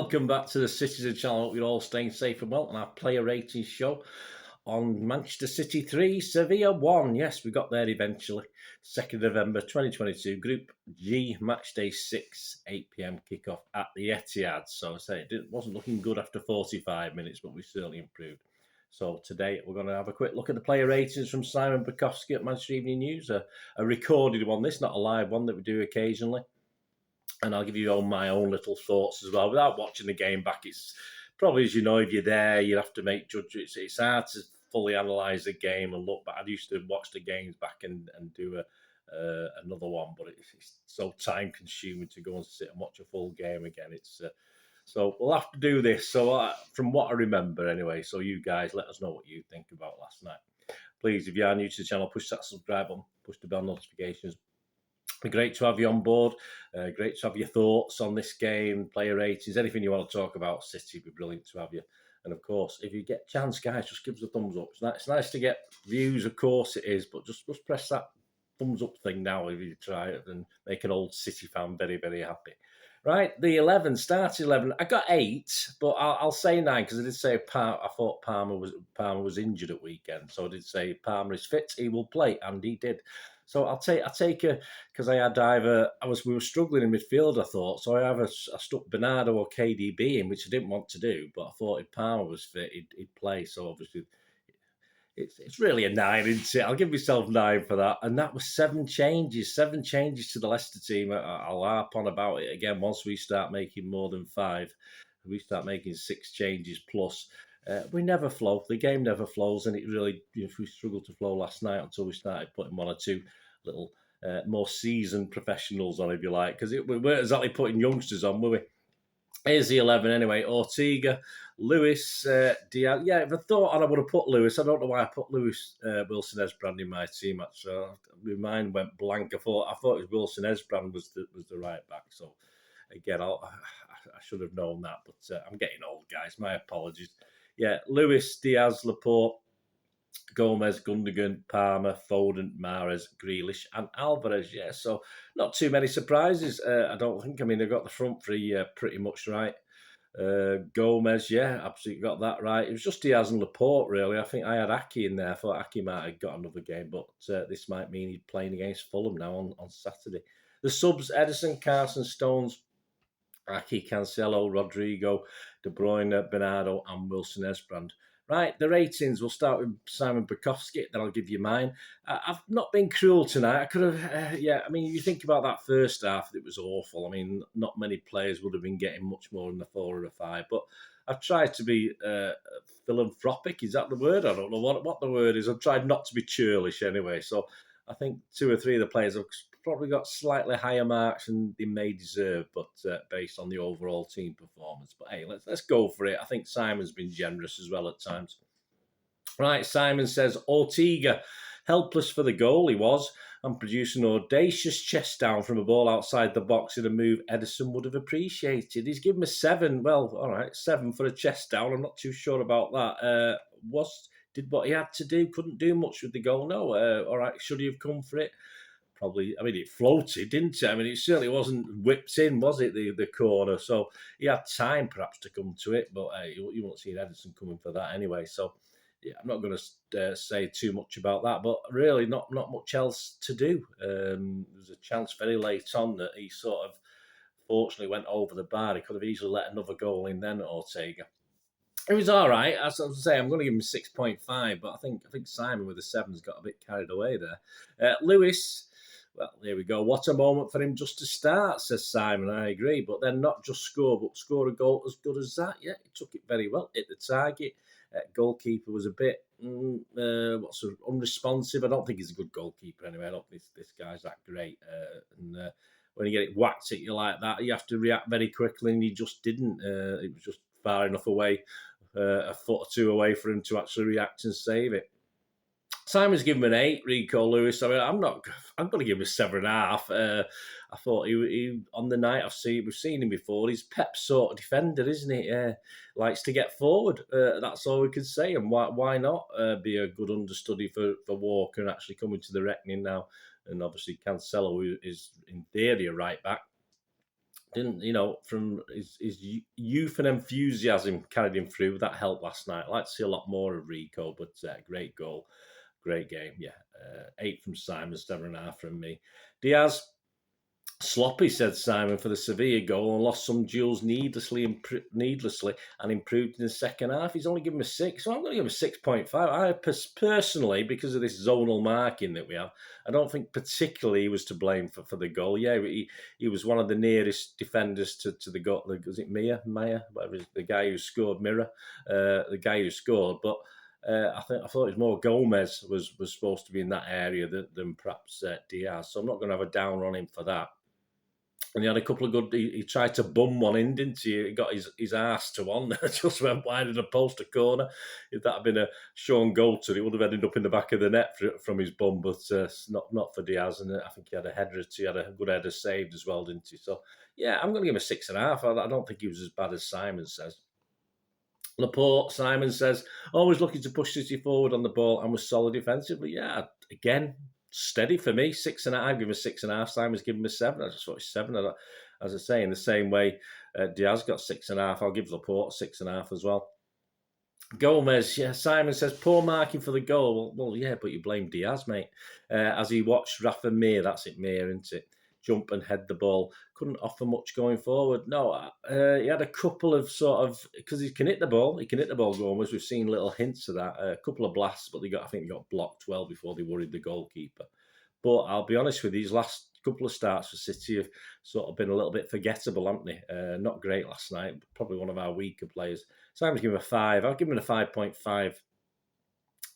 welcome back to the Citytilidie channel. Hope you're all staying safe and well on our player ratings show on Manchester City 3, Sevilla 1. Yes, we got there eventually. 2nd November 2022, Group G, match day 6, 8 p.m. kickoff at the Etihad. So I say it wasn't looking good after 45 minutes, but we certainly improved. So today we're going to have a quick look at the player ratings from Simon Bajkowski at Manchester Evening News, a recorded one. This not a live one that we do occasionally. And I'll give you all my own little thoughts as well. Without watching the game back, it's probably, as you know, if you're there, you have to make judgments. It's hard to fully analyse the game and look back. I used to watch the games back and do another one, but it's so time-consuming to go and sit and watch a full game again. So we'll have to do this. So from what I remember anyway, so you guys let us know what you think about last night. Please, if you are new to the channel, push that subscribe button, push the bell notifications. Be great to have you on board. Great to have your thoughts on this game, player ratings, anything you want to talk about City. Be brilliant to have you. And of course, if you get a chance, guys, just give us a thumbs up. It's nice to get views, of course it is, but just press that thumbs up thing now if you try it and make an old City fan very, very happy. Right, the 11, started 11. I got 8, but I'll say 9 because I did say I thought Palmer was injured at weekend, so I did say Palmer is fit, he will play, and he did. So I'll take a because I had we were struggling in midfield, I thought, so I stuck Bernardo or KDB in, which I didn't want to do, but I thought if Palmer was fit, he'd play. So obviously it's really a 9, isn't it? I'll give myself 9 for that. And that was 7 changes to the Leicester team. I'll harp on about it again once we start making more than 5. We start making 6 changes plus. We never flow. The game never flows, and it really, we struggled to flow last night until we started putting 1 or 2 little more seasoned professionals on, if you like, because we weren't exactly putting youngsters on, were we? Here's the 11 anyway. Ortega, Lewis, Diaz. Yeah, if I thought I would have put Lewis, I don't know why I put Lewis Wilson-Esbrand in my team. Actually, my mind went blank. I thought it was Wilson-Esbrand was the right back. So again, I should have known that, but I'm getting old, guys. My apologies. Yeah, Lewis, Diaz, Laporte, Gomez, Gundogan, Palmer, Foden, Mahrez, Grealish, and Alvarez. Yeah, so not too many surprises. I don't think. I mean, they got the front three pretty much right. Gomez, yeah, absolutely got that right. It was just Diaz and Laporte, really. I think I had Aki in there. I thought Aki might have got another game, but this might mean he's playing against Fulham now on Saturday. The subs: Edison, Carson, Stones, Aki, Cancelo, Rodrigo, De Bruyne, Bernardo, and Wilson-Esbrand. Right, the ratings. We'll start with Simon Bajkowski, then I'll give you mine. I've not been cruel tonight. I could have, I mean, you think about that first half, it was awful. I mean, not many players would have been getting much more than a 4 or a 5, but I've tried to be philanthropic. Is that the word? I don't know what the word is. I've tried not to be churlish anyway. So I think 2 or 3 of the players have probably got slightly higher marks than they may deserve, but based on the overall team performance. But hey, let's go for it. I think Simon's been generous as well at times. Right, Simon says, Ortega, helpless for the goal he was, and produced an audacious chest down from a ball outside the box in a move Edison would have appreciated. He's given a 7. Well, all right, 7 for a chest down. I'm not too sure about that. Did what he had to do, couldn't do much with the goal. No, all right, should he have come for it? Probably, I mean, it floated, didn't it? I mean, it certainly wasn't whipped in, was it, the corner? So he had time perhaps to come to it, but you won't see Edison coming for that anyway. So, yeah, I'm not going to say too much about that, but really not much else to do. There was a chance very late on that he sort of fortunately went over the bar. He could have easily let another goal in then, Ortega. It was all right. As I was saying, I'm going to give him 6.5, but I think Simon with the 7's got a bit carried away there. Lewis, well, there we go. What a moment for him just to start, says Simon. I agree. But then not just score, but score a goal as good as that. Yeah, he took it very well, hit the target. Goalkeeper was a bit unresponsive. I don't think he's a good goalkeeper anyway. I don't think this guy's that great. When you get it whacked at you like that, you have to react very quickly, and he just didn't. It was just far enough away, a foot or 2 away for him to actually react and save it. Simon's given him an 8, Rico Lewis. I mean, I'm going to give him a 7.5. I thought he on the night we've seen him before. He's Pep's sort of defender, isn't he? Likes to get forward. That's all we can say. And why not be a good understudy for Walker and actually coming to the reckoning now? And obviously Cancelo is in theory a right back. didn't, from his youth and enthusiasm carried him through. That helped last night. I'd like to see a lot more of Rico, but great goal, great game. Yeah, 8 from Simon, 7.5 from me. Diaz, sloppy, said Simon, for the Sevilla goal, and lost some duels needlessly and improved in the second half. He's only given a 6, so I'm going to give him a 6.5. I personally, because of this zonal marking that we have, I don't think particularly he was to blame for the goal. Yeah, he was one of the nearest defenders to the goal. Was it Maya, whatever, the guy who scored, the guy who scored, but. I thought it was more Gomez was supposed to be in that area than perhaps Diaz. So I'm not going to have a downer on him for that. And he had a couple of good. He tried to bum one in, didn't he? He got his arse to one. Just went wide of the poster corner. If that had been a Sean Goulton, it would have ended up in the back of the net from his bum, but not for Diaz. And I think he had a header. He had a good header saved as well, didn't he? So yeah, I'm going to give him a 6.5. I don't think he was as bad as Simon says. Laporte, Simon says, always looking to push City forward on the ball and was solid defensively. Yeah, again, steady for me. 6.5. I've given him a 6.5. Simon's given him a 7. I just thought it's 7. As I say, in the same way Diaz got 6.5, I'll give Laporte 6.5 as well. Gomez, yeah, Simon says, poor marking for the goal. Well, yeah, but you blame Diaz, mate. As he watched Rafa Mir, that's it, Mir, isn't it? Jump and head the ball. Couldn't offer much going forward. No, he had a couple of sort of, because he can hit the ball. He can hit the ball, Gomez. We've seen little hints of that. A couple of blasts, but I think they got blocked well before they worried the goalkeeper. But I'll be honest with you, these last couple of starts for City have sort of been a little bit forgettable, haven't they? Not great last night. Probably one of our weaker players. Simon's given him a 5. I'll give him a 5.5.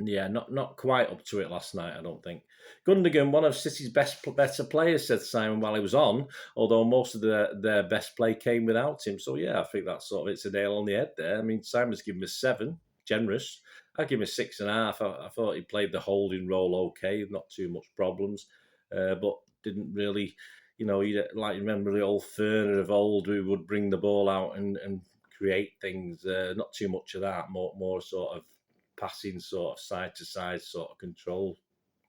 Yeah, not quite up to it last night, I don't think. Gundogan, one of City's better players, said Simon while he was on, although most of their best play came without him. So, yeah, I think that's sort of, it's a nail on the head there. I mean, Simon's given him a 7, generous. I'd give him a 6.5. I thought he played the holding role okay, not too much problems, but didn't really, like remember the old Ferner of old who would bring the ball out and create things. Not too much of that, more sort of passing sort of side to side sort of control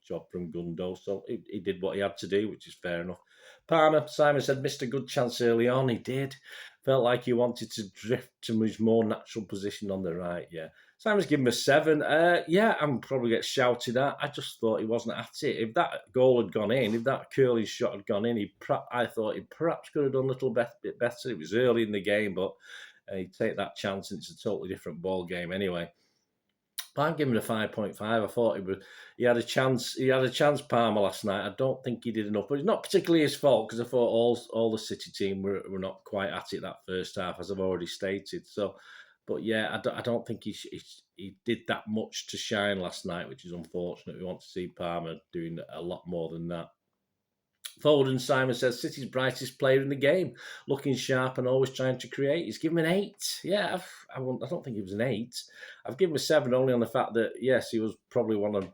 job from Gundo. So he did what he had to do, which is fair enough. Palmer, Simon said, missed a good chance early on. He did. Felt like he wanted to drift to his more natural position on the right. Yeah. Simon's given him a 7. Yeah, I'm probably get shouted at. I just thought he wasn't at it. If that goal had gone in, if that curling shot had gone in, I thought he perhaps could have done a little bit better. It was early in the game, but he'd take that chance and it's a totally different ball game anyway. But I'm giving it a 5.5. I thought he had a chance. He had a chance, Palmer, last night. I don't think he did enough, but it's not particularly his fault because I thought all the City team were not quite at it that first half, as I've already stated. So, but yeah, I don't think he did that much to shine last night, which is unfortunate. We want to see Palmer doing a lot more than that. Foden, Simon says, City's brightest player in the game, looking sharp and always trying to create. He's given him an 8. Yeah, I don't think he was an 8. I've given him a 7 only on the fact that, yes, he was probably one of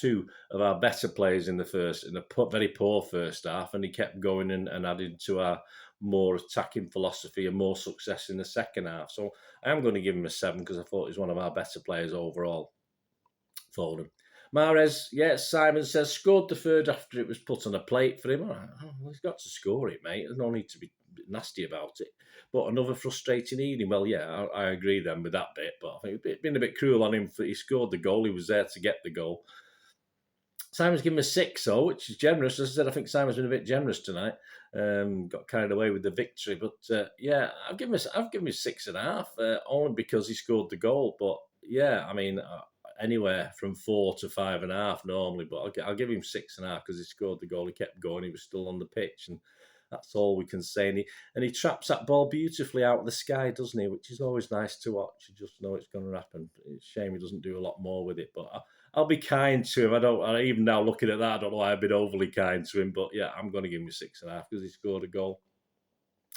2 of our better players in a very poor first half, and he kept going and added to our more attacking philosophy and more success in the second half. So I am going to give him a 7 because I thought he was one of our better players overall, Foden. Mahrez, yes, Simon says, scored the third after it was put on a plate for him. Oh, he's got to score it, mate. There's no need to be nasty about it. But another frustrating evening. Well, yeah, I agree then with that bit, but I think it's been a bit cruel on him. He scored the goal. He was there to get the goal. Simon's given him a 6, though, which is generous. As I said, I think Simon's been a bit generous tonight. Got carried away with the victory. But, yeah, I've given him a 6.5, only because he scored the goal. But, yeah, I mean... anywhere from 4 to 5.5 normally, but I'll give him 6.5 because he scored the goal. He kept going. He was still on the pitch, and that's all we can say. And he traps that ball beautifully out of the sky, doesn't he? Which is always nice to watch. You just know it's going to happen. It's a shame he doesn't do a lot more with it, but I'll be kind to him. Even now looking at that, I don't know why I've been overly kind to him, but yeah, I'm going to give him a 6.5 because he scored a goal.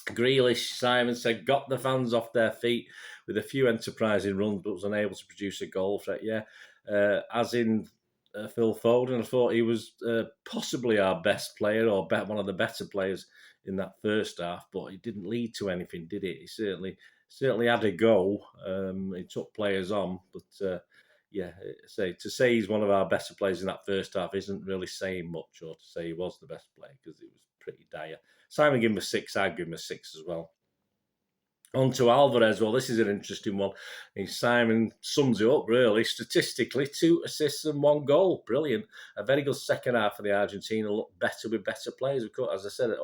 Grealish, Simon said, got the fans off their feet with a few enterprising runs, but was unable to produce a goal threat. Yeah, as in Phil Foden, I thought he was possibly our best player or one of the better players in that first half, but it didn't lead to anything, did it? He certainly had a go. He took players on, but yeah, to say he's one of our better players in that first half isn't really saying much, or to say he was the best player because it was pretty dire. Simon gave him a 6, I'd give him a 6 as well. On to Alvarez. Well, this is an interesting one. Simon sums it up, really. Statistically, 2 assists and 1 goal. Brilliant. A very good second half for the Argentina. Looked better with better players. As I said, a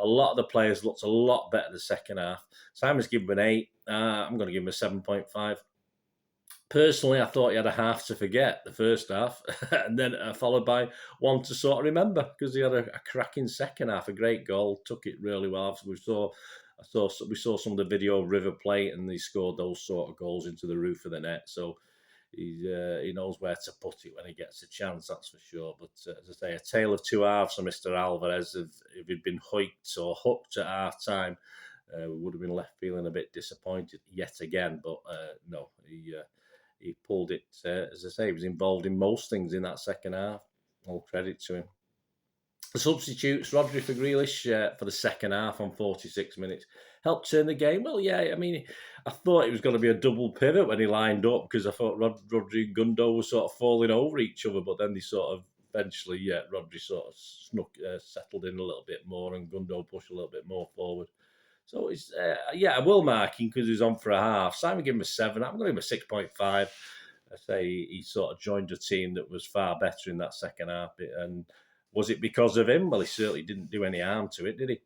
lot of the players looked a lot better the second half. Simon's given him an 8. I'm going to give him a 7.5. Personally, I thought he had a half to forget, the first half, and then followed by one to sort of remember, because he had a cracking second half, a great goal, took it really well. We saw some of the video of River Plate, and he scored those sort of goals into the roof of the net. So he knows where to put it when he gets a chance, that's for sure. But as I say, a tale of two halves for Mr. Alvarez. If he'd been hooked at half time, we would have been left feeling a bit disappointed yet again. But no, he pulled it. As I say, he was involved in most things in that second half. All credit to him. The substitutes, Rodri for Grealish for the second half on 46 minutes, helped turn the game. Well, yeah, I mean, I thought it was going to be a double pivot when he lined up, because I thought Rodri and Gundo were sort of falling over each other, but then they sort of eventually, Rodri sort of settled in a little bit more, and Gundo pushed a little bit more forward. So it's I will mark him because he's on for a half. Simon gave him a 7. I'm going to give him a 6.5. I say he sort of joined a team that was far better in that second half. And was it because of him? Well, he certainly didn't do any harm to it, did he?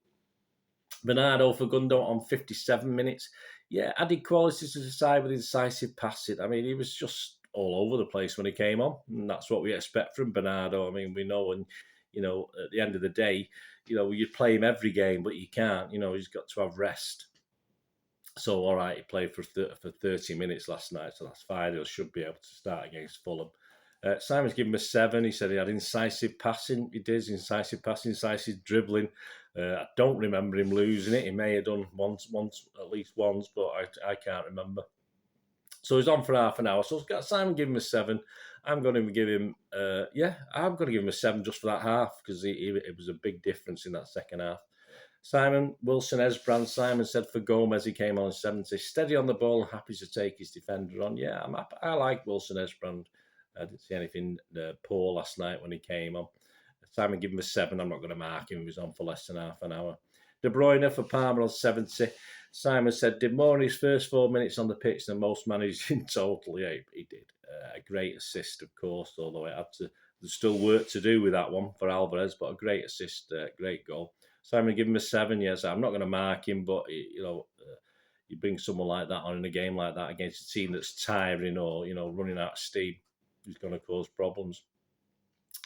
Bernardo for Gundo on 57 minutes. Yeah, added qualities to the side with his decisive passing. I mean, he was just all over the place when he came on, and that's what we expect from Bernardo. I mean, we know, and at the end of the day, you play him every game, but you can't. He's got to have rest. So, all right, he played for 30 minutes last night, so that's fine. He should be able to start against Fulham. Simon's given him a 7. He said he had incisive passing. He did incisive passing, incisive dribbling. I don't remember him losing it. He may have done once, at least once, but I can't remember. So he's on for half an hour. So Simon give him a 7. I'm going to give him, I'm going to give him a 7 just for that half, because it was a big difference in that second half. Simon Wilson Esbrand. Simon said for Gomez, he came on in 70. Steady on the ball, happy to take his defender on. Yeah, I like Wilson Esbrand. I didn't see anything poor last night when he came on. Simon gave him a 7. I'm not going to mark him. He was on for less than half an hour. De Bruyne for Palmer on 70. Simon said, did more in his first 4 minutes on the pitch than most managers in total. Yeah, he did. A great assist, of course, although there's still work to do with that one for Alvarez, but a great assist, great goal. Simon gave him a 7. Yes, I'm not going to mark him, but you bring someone like that on in a game like that against a team that's tiring or running out of steam, he's going to cause problems.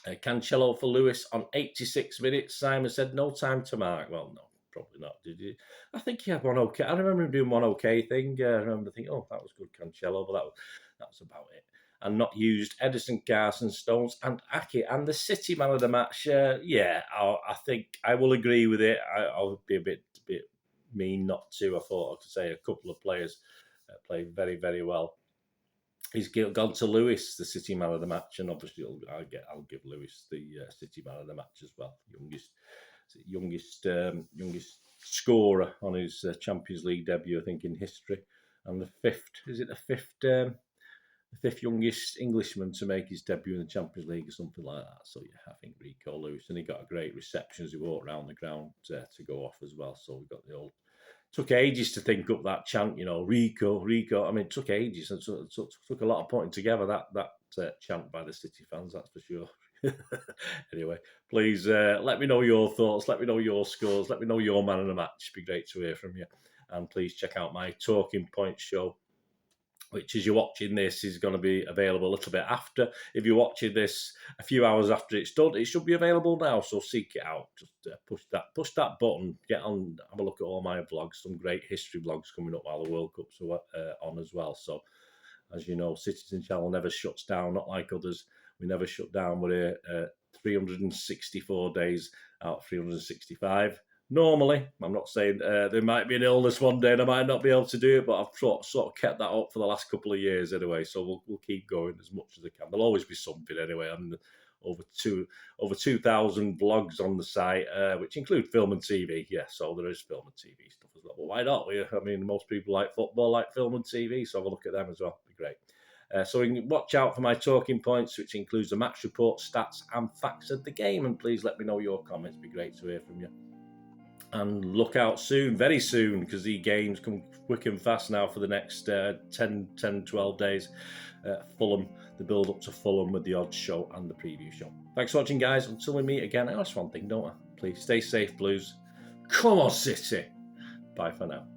Cancelo for Lewis on 86 minutes. Simon said no time to mark. Well, no, probably not. Did you? I think he had one okay. I remember him doing one okay thing. I remember thinking, oh, that was good, Cancelo, but that was about it. And not used Edison, Carson, Stones, and Aki, and the City man of the match. I think I will agree with it. I'll be a bit mean not to. I thought I could say a couple of players played very, very well. He's gone to Lewis, the City man of the match, and obviously I'll give Lewis the City man of the match as well. Youngest scorer on his Champions League debut, I think, in history, and the fifth youngest Englishman to make his debut in the Champions League or something like that. So yeah, I think Rico Lewis, and he got a great reception as he walked around the ground to go off as well. So we got the old. Took ages to think up that chant, Rico. I mean, it took ages, and so it took a lot of putting together that chant by the City fans, that's for sure. Anyway, please let me know your thoughts, let me know your scores, let me know your man of the match. It'd be great to hear from you. And please check out my Talking Points show, which, as you're watching this, is going to be available a little bit after. If you're watching this a few hours after it's done, it should be available now, so seek it out. Just push that button, get on, have a look at all my vlogs, some great history vlogs coming up while the World Cup's on as well. So, as you know, Citizen Channel never shuts down, not like others. We never shut down. We're here 364 days out of 365. Normally, I'm not saying there might be an illness one day and I might not be able to do it, but I've sort of kept that up for the last couple of years anyway. So we'll keep going as much as I can. There'll always be something anyway. And over 2,000 vlogs on the site, which include film and TV. Yeah, so there is film and TV stuff as well. But why not? I mean, most people like football, like film and TV, so have a look at them as well. It'd be great. So you can watch out for my talking points, which includes the match report, stats, and facts of the game. And please let me know your comments. It'd be great to hear from you. And look out soon, very soon, because the games come quick and fast now for the next 10-12 days. Fulham, the build up to Fulham with the odds show and the preview show. Thanks for watching, guys. Until we meet again, I ask one thing, don't I? Please stay safe, Blues. Come on, City. Bye for now.